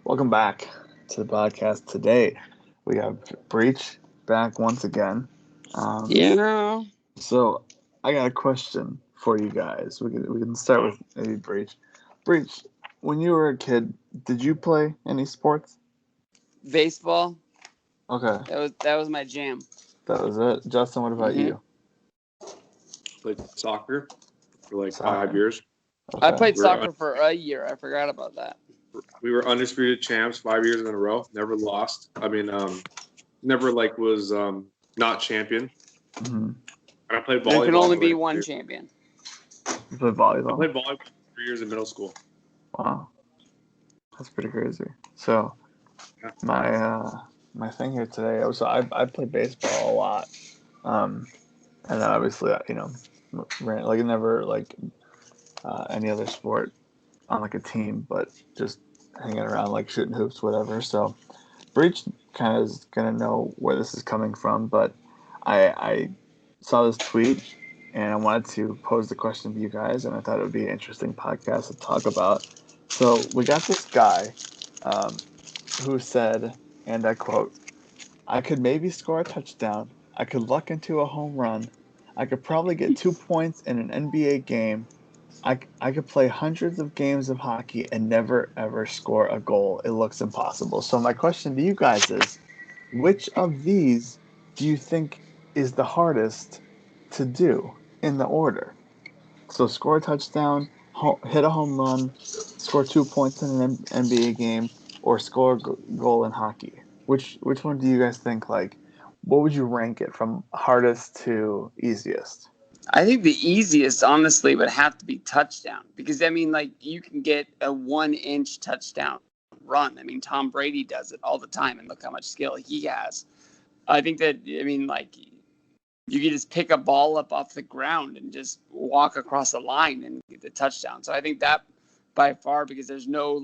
Welcome back to the podcast. Today we have Breach back once again. Um, Yeah. so I got a question for you guys. We can start with maybe Breach. Breach, when you were a kid, did you play any sports? Baseball. Okay, That was my jam. that was it. Justin, what about hmm you? Played soccer for like 5 Soccer. years. I Okay. played We were soccer for a year. I forgot about that. we were undisputed champs 5 years in a row. Never lost. Never was not champion. Mm-hmm. And I played There can volleyball only for be like one champion. You played I volleyball. played volleyball for 3 years in middle school. Wow, that's pretty crazy. So Yeah. my thing here today. So I played baseball a lot. And then obviously, ran like never like any other sport on like a team, but just hanging around like shooting hoops, whatever. So Breach kind of is gonna know where this is coming from, but I saw this tweet and I wanted to pose the question to you guys, and I thought it would be an interesting podcast to talk about. So we got this guy um, who said, and I quote, I could maybe score a touchdown. I could luck into a home run. I could probably get 2 points in an NBA game. I could play hundreds of games of hockey and never ever score a goal. It looks impossible. So my question to you guys is, which of these do you think is the hardest to do in the order? So score a touchdown, hit a home run, score 2 points in an NBA game, or score a goal in hockey. Which one do you guys think? Like, what would you rank it from hardest to easiest? I think the easiest, honestly, would have to be touchdown because you can get a 1 inch touchdown run. I mean, Tom Brady does it all the time, and look how much skill he has. I think that you can just pick a ball up off the ground and just walk across the line and get the touchdown. So I think that by far, because there's no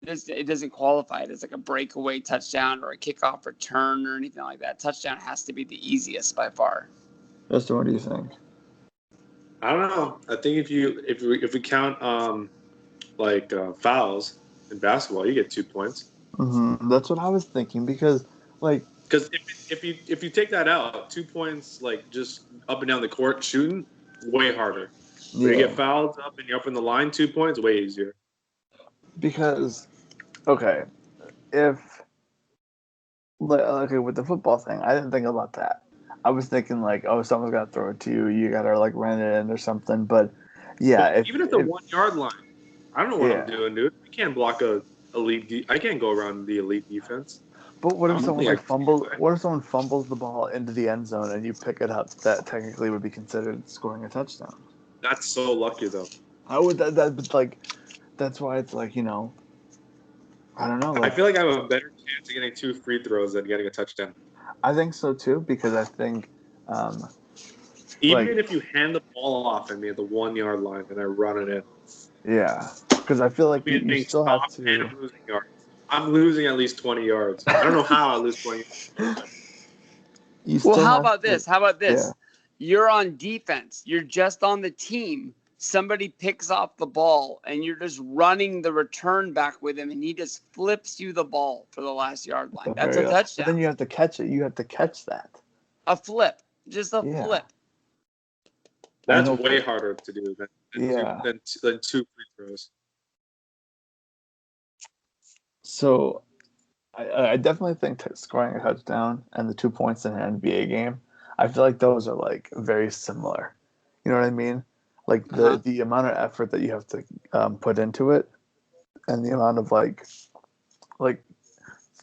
it doesn't qualify it as like a breakaway touchdown or a kickoff return or anything like that. Touchdown has to be the easiest by far. Justin, what do you think? I don't know. I think if we count fouls in basketball, you get 2 points. That's what I was thinking because, like, Because if you take that out, 2 points just up and down the court shooting, way harder. But you yeah, get fouled up and you're up in the line, 2 points, way easier. because okay, if okay with the football thing, I didn't think about that. I was thinking like, oh, someone's got to throw it to you, you got to like run it in or something. But yeah, But even at the 1 yard line, I don't know what yeah. I'm doing, dude. I can't block I can't go around the elite defense. But what I if don't someone think I like can fumbles? anyway. What if someone fumbles the ball into the end zone and you pick it up? That technically would be considered scoring a touchdown. That's so lucky though. I would but like that's why it's like I don't know. I Like feel like I have a better chance of getting 2 free throws than getting a touchdown. I think so too because I think Even if you hand the ball off at me at the 1 yard line and I run it in. yeah, because I feel like you still have to. And I'm losing yards. I'm losing at least 20 yards. I don't know how I lose 20 yards. Well, how about this? How about this? Yeah. You're on defense. You're just on the team. Somebody picks off the ball, and you're just running the return back with him, and he just flips you the ball for the last yard line. That's a touchdown. But then you have to catch it. You have to catch that. A flip. Just a flip. That's way harder to do than 2 free throws. So I definitely think scoring a touchdown and the 2 points in an NBA game, I feel like those are like very similar. You know what I mean? Like the amount of effort that you have to put into it, and the amount of like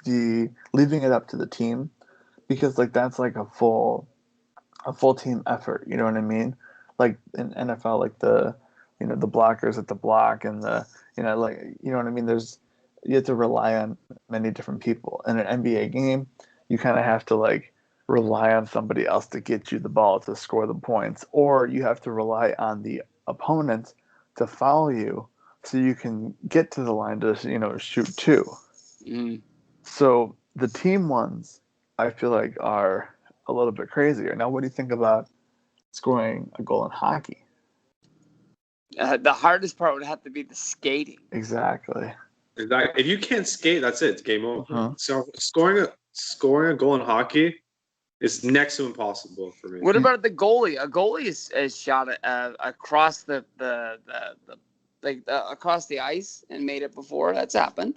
the leaving it up to the team, because like that's like a full team effort. You know what I mean? Like in NFL, like the blockers at the block and the you know what I mean. You have to rely on many different people. In an NBA game, you kind of have to like rely on somebody else to get you the ball to score the points, or you have to rely on the opponent to foul you so you can get to the line to shoot two. Mm. So the team ones, I feel like, are a little bit crazier. Now, what do you think about scoring a goal in hockey? The hardest part would have to be the skating. Exactly. Exactly. If you can't skate, that's it. It's game over. Uh-huh. So scoring a goal in hockey is next to impossible for me. What about the goalie? A goalie is shot across across the ice and made it before. That's happened.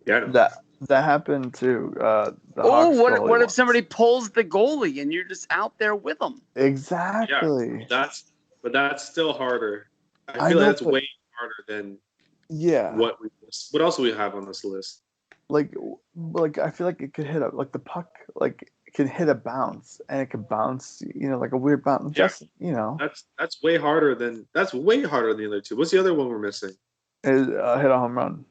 Yeah. That happened to the Oh, Hawks goalie what if once. somebody pulls the goalie and you're just out there with them? Exactly. But that's still harder. I I feel like know, that's but way harder than yeah, what else do we have on this list? like I feel like it could hit like the puck, like it can hit a bounce, and it could bounce, like a weird bounce. Yeah. Just That's way harder than the other two. What's the other one we're missing? is hit a home run.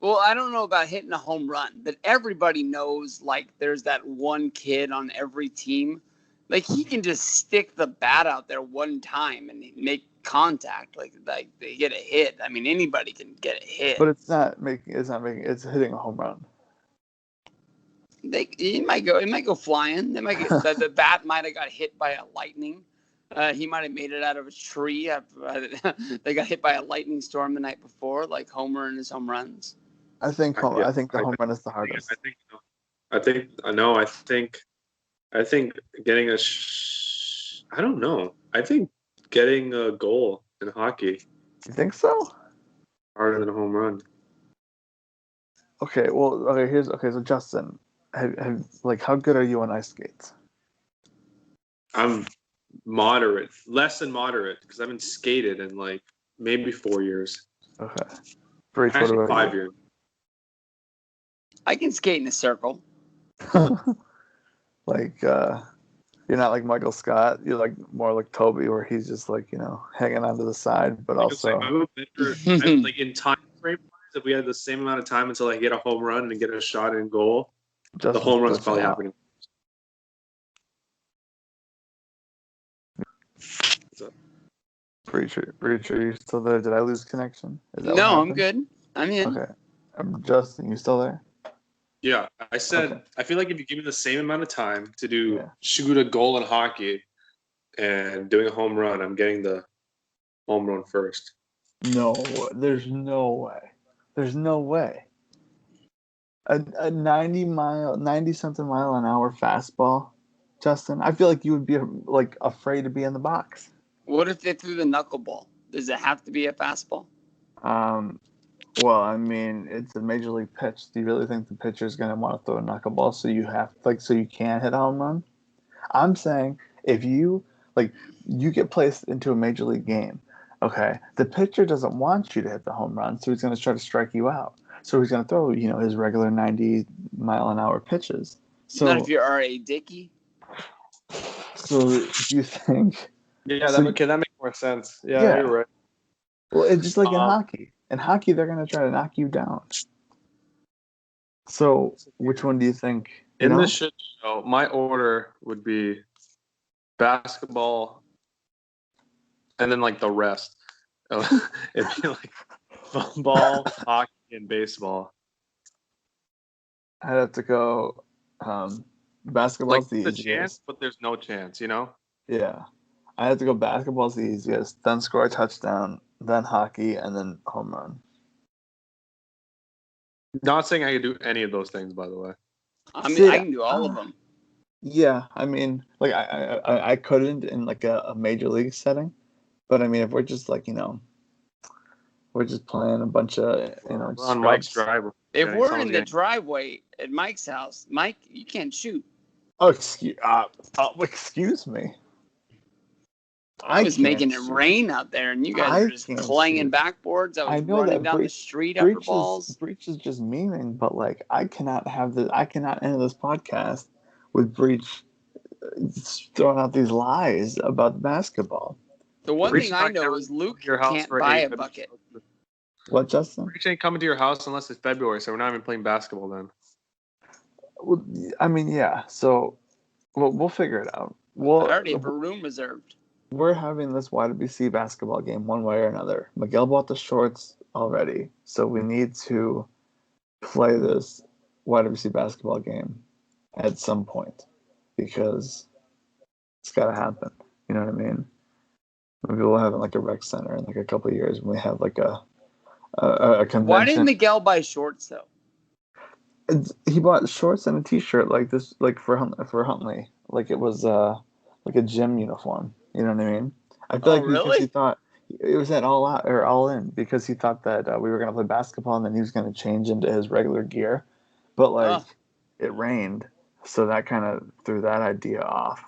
Well, I don't know about hitting a home run, but everybody knows, like, there's that one kid on every team. Like, he can just stick the bat out there one time and make contact. Like they get a hit. I mean, anybody can get a hit. But it's hitting a home run. It might go flying. The bat might have got hit by a lightning. He might have made it out of a tree. They got hit by a lightning storm the night before, like Homer and his home runs. I think the home run is the hardest. I think getting I don't know. I think getting a goal in hockey You think so? harder than a home run. Okay, so Justin, how good are you on ice skates? I'm moderate, less than moderate, because I haven't skated in like maybe 4 years. Okay. Breech, Actually, what about 5 you? years. I can skate in a circle. Like, you're not like Michael Scott. You're like more like Toby, where he's just like, hanging onto the side, but also. Like in time frame, if we had the same amount of time until I get a home run and get a shot in goal, the home run's probably happening. Breach, are you still there? Did I lose connection? No, I'm good. I'm in. Okay. Justin, you still there? Yeah, I said, okay. I feel like if you give me the same amount of time to shoot a goal in hockey and doing a home run, I'm getting the home run first. No, there's no way. There's no way. A 90 something mile an hour fastball, Justin. I feel like you would be like afraid to be in the box. What if they threw the knuckleball? Does it have to be a fastball? Well, I mean, it's a major league pitch. Do you really think the pitcher is going to want to throw a knuckleball so you can hit a home run? I'm saying if you get placed into a major league game, okay, the pitcher doesn't want you to hit the home run, so he's going to try to strike you out. So he's going to throw, his regular 90 mile an hour pitches. So not if you're R.A. Dickey. So do you think? Yeah, that makes more sense. Yeah, you're right. Well, it's just like in hockey. In hockey, they're going to try to knock you down. So, which one do you think? In this shit show, my order would be basketball, and then like the rest. It'd be like football, hockey, and baseball. I'd have to go basketball's the easiest. Chance, but there's no chance, Yeah. I have to go basketball's the easiest, then score a touchdown, then hockey, and then home run. Not saying I could do any of those things, by the way. I mean, I can do all of them. Yeah, I mean, like I couldn't in like a major league setting, but I mean, if we're just like we're just playing a bunch of on Mike's driveway. If we're in the driveway at Mike's house, Mike, you can't shoot. Oh, excuse me. I was making it rain out there, and you guys were just clanging backboards. I was running down the street after balls. Breech is just memeing, but like I cannot end this podcast with Breech throwing out these lies about basketball. The one thing I know is Luke can't buy a bucket. What, Justin? Breech ain't coming to your house unless it's February, so we're not even playing basketball then. Well, I mean, yeah. So we'll figure it out. I already have a room reserved. We're having this YWC basketball game one way or another. Miguel bought the shorts already, so we need to play this YWC basketball game at some point because it's got to happen. You know what I mean? Maybe we'll have it like a rec center in like a couple of years when we have like a a Why did convention. Miguel buy shorts though? He bought shorts and a t-shirt like this, like for Huntley, like it was like a gym uniform. You know what I mean? I feel Oh, like because he really? thought it was at all out or all in because he thought that we were gonna play basketball and then he was gonna change into his regular gear, but like Oh, it rained, so that kind of threw that idea off.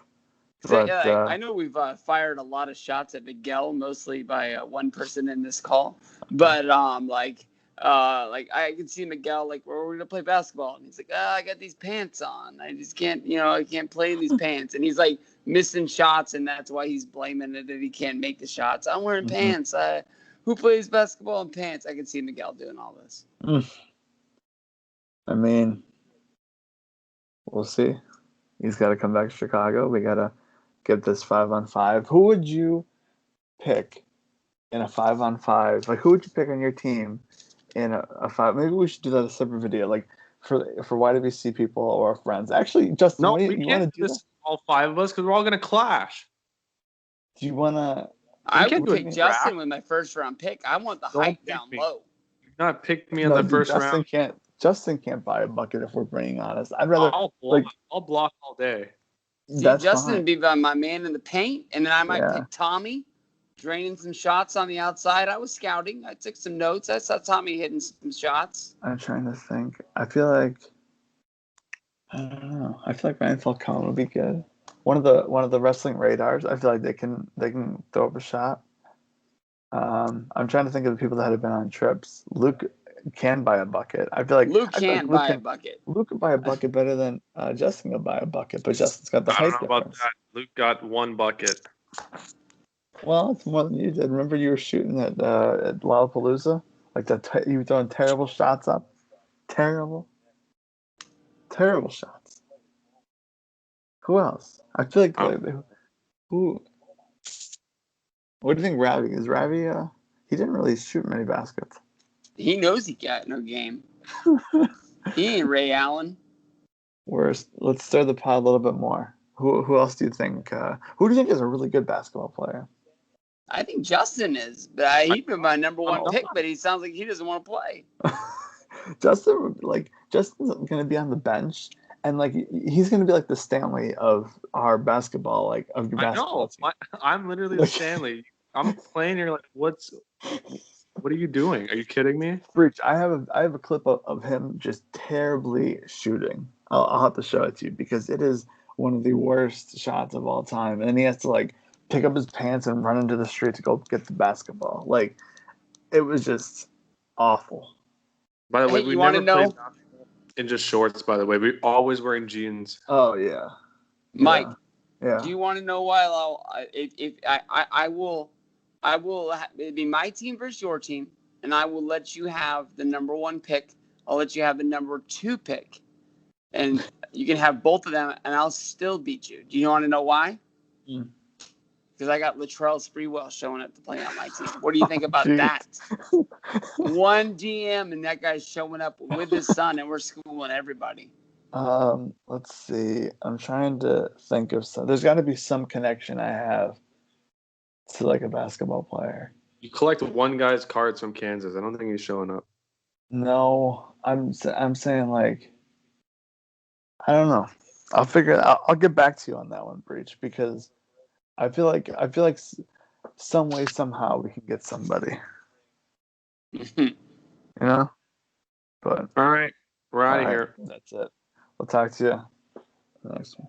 so, But yeah, I know we've fired a lot of shots at Miguel, mostly by one person in this call, but like I can see Miguel like, we're gonna play basketball, and he's like, I got these pants on, I just can't, I can't play in these pants, and he's like missing shots, and that's why he's blaming it that he can't make the shots. I'm wearing mhm. pants. Who plays basketball in pants? I can see Miguel doing all this. I mean, we'll see. He's got to come back to Chicago. We gotta get this 5-on-5. Who would you pick in a 5-on-5? Like, who would you pick on your team in a five? Maybe we should do that a separate video, like for YWC people or our friends. Actually, Justin, No, what do we you want can't to do do that? this all 5 of us because we're all gonna clash. Do you want to? We I can't would do a pick draft. Justin with my first round pick. I want the Don't hype pick down me. low. Do not pick me in No, the dude, first round. Justin can't buy a bucket if we're being honest. I'd rather I'll block. like I'll block all day. See, that's Justin fine. would be my man in the paint, and then I might Yeah, pick Tommy, draining some shots on the outside. I was scouting. I took some notes. I saw Tommy hitting some shots. I'm trying to think. I feel like I don't know. I feel like Ryan Falcone would be good. One of the wrestling radars. I feel like they can throw up a shot. I'm trying to think of the people that have been on trips. Luke can buy a bucket. Luke I feel like can buy a bucket. Luke can buy a bucket better than Justin can buy a bucket, but Justin's got the I don't height know about difference. that. Luke got 1 bucket. Well, it's more than you did. Remember you were shooting at Lollapalooza? Like you were throwing terrible shots up. Terrible, terrible shots. Who else? I feel like who? What do you think, Ravi? Is Ravi? He didn't really shoot many baskets. He knows he got no game. He ain't Ray Allen. Let's stir the pot a little bit more. Who else do you think? Who do you think is a really good basketball player? I think Justin is, but he'd be my number one pick. But he sounds like he doesn't want to play. Justin's gonna be on the bench, and like he's gonna be like the Stanley of our basketball, like of your I basketball know. team. I'm literally the Like, Stanley. I'm playing. You're like, what are you doing? Are you kidding me? Breach, I have a clip of him just terribly shooting. I'll have to show it to you because it is one of the worst shots of all time, and then he has to like pick up his pants and run into the street to go get the basketball. Like it was just awful. By the way, Hey, we you want never to know, played basketball in just shorts. By the way, we always wearing jeans. Oh yeah, Mike? yeah. Do you want to know why? If I will, it'd be my team versus your team, and I will let you have the number 1 pick. I'll let you have the number 2 pick, and you can have both of them, and I'll still beat you. Do you want to know why? Mm. Because I got Latrell Sprewell showing up to play on my team. What do you think about Jeez. that? One GM, and that guy's showing up with his son, and we're schooling everybody. Let's see. I'm trying to think of some. There's got to be some connection I have to like a basketball player. You collect one guy's cards from Kansas. I don't think he's showing up. No, I'm saying like I don't know. I'll figure it out. I'll get back to you on that one, Breach, because I feel like some way somehow we can get somebody. You know. But All right, we're out of all right, here. that's it. We'll talk to you next one.